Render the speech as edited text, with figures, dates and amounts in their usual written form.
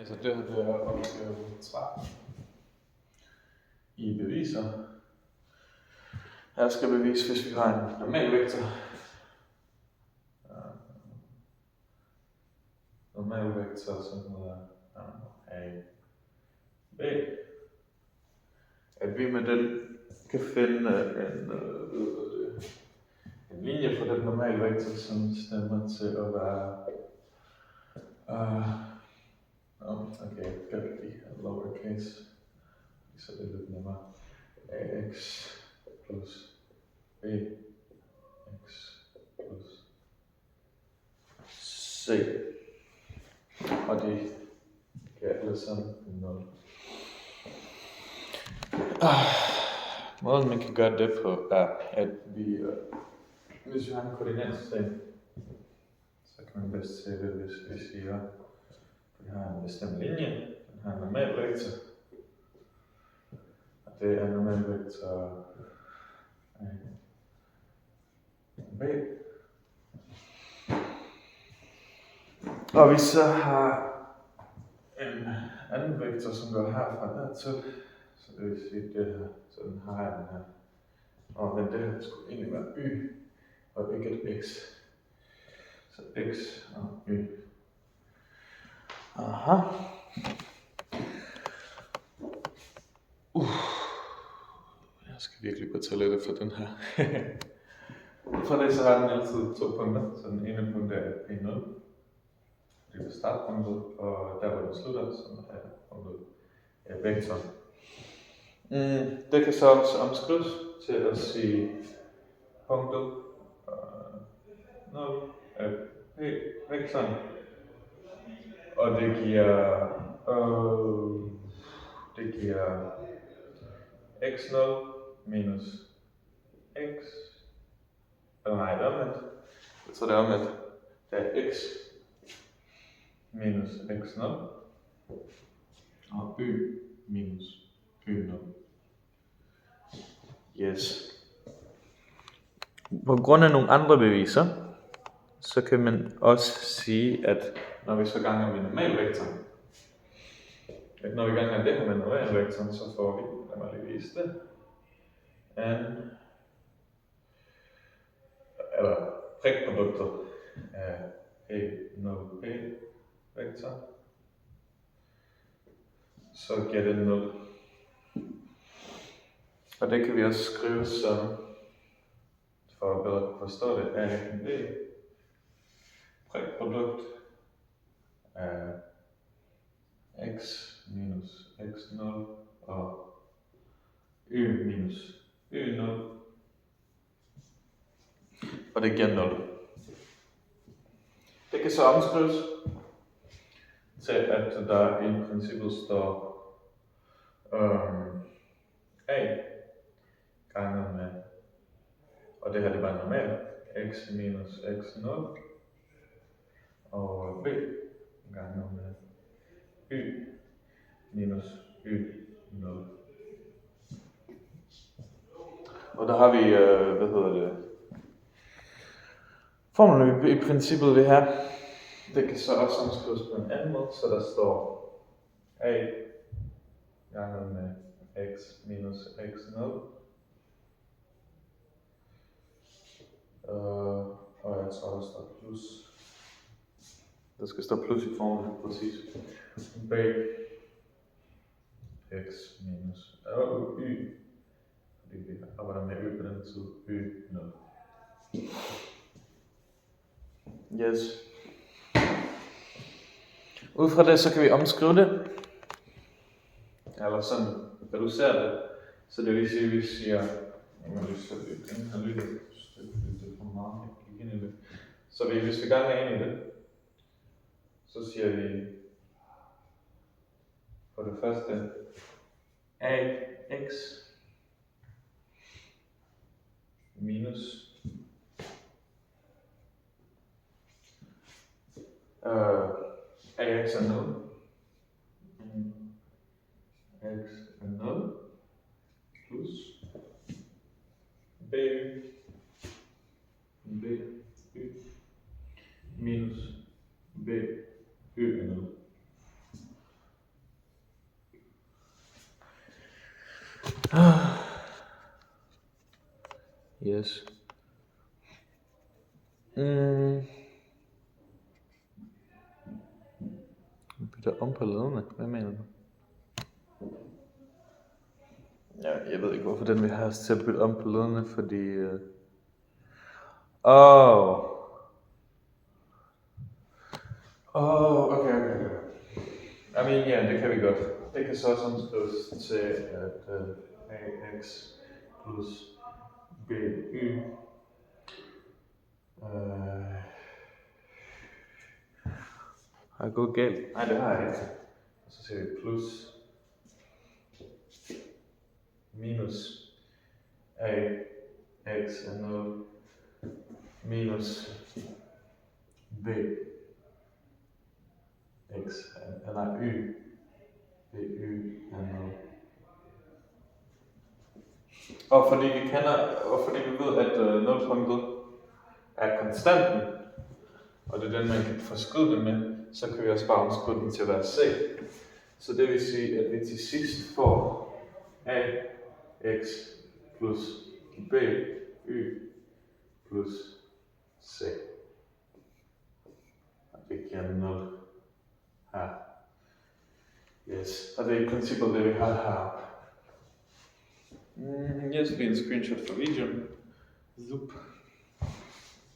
Altså det her, det er opgave 13 i beviser. Her skal bevise, hvis vi har en normalvektor. Normalvektor, som hedder A, B. At vi med den kan finde en linje for den normalvektor, som stemmer til at være okay, gør det lige lowercase, så det er lidt nemmere. Ax plus bx plus c. Og det kan alle sammen 0. Måden man kan gøre det på er, at vi, hvis vi har en koordinatsystem, så kan man bedst se det, hvis vi siger, at vi har en bestemt linje, den har en normalvektor, og det er normalvektor B. Og vi så har en anden vektor, som går herfra dertil, så det vil sige det her, så den har jeg den her. Og men det her skulle egentlig være y, og ikke et x. Så x og y. Aha. Jeg skal virkelig på toilettet for den her. For det så har den altid 2 punkter. Så den ene punkt er P0. Det er startpunktet, og der hvor den slutter, som er punktet vektoren. Det kan så også omskrives til at sige punktet 0 af P-vektoren. Og det giver x0 minus x. Nej, det er omvendt. Jeg tror det er omvendt. Det er x minus x0 og y minus y0. Yes. På grund af nogle andre beviser, så kan man også sige, at når vi så ganger med normalvektoren, at når vi ganger det her med normalvektoren, så får vi, lad mig lige vise det, eller prikproduktet af P0P-vektor, så giver det 0. Og det kan vi også skrive som, for at bedre forstå det, A B prikprodukt af x minus x0 og y minus y0. Og det giver 0. Det kan så omskrives til, at der i princippet står a ganget med, og det her det var normalt, x minus x0 og b ganget med y minus y0. Og der har vi, formlen i princippet det her. Det kan så også omskrives på en anden måde, så der står a ganget med x minus x0 og jeg tror der står plus. Der skal stå plus i formlen præcis. B x minus y, fordi vi arbejder med y på den tid, y0. Yes. Ud fra det, så kan vi omskrive det. Eller sådan reducere det. Så det vil sige, at vi siger, så hvis vi ganger ind i det, så siger vi for det første ax minus ax er 0. X er 0 plus b minus b y er 0. Yes. Mm. Bytter om på lederne. Hvad mener du? Ja, jeg ved ikke, hvorfor den vil have os til at bytte om på lederne, fordi... Okay. I mean, ja, det kan vi godt. Det kan så også omskrives til, at ax plus by har jeg gået galt? Nej, det har jeg ikke. Så siger vi plus minus ax er 0 minus b x er y by er 0. Og fordi vi ved, at nulpunktet er konstanten, og det er den, man kan forskyde det med, så kan vi også bare omskyde den til at være c. Så det vil sige, at vi til sidst får ax plus by plus c. Og det giver 0 her. Yes, og det er i princippet det, vi har her. Yes, det er en screenshot fra videoen. Zup.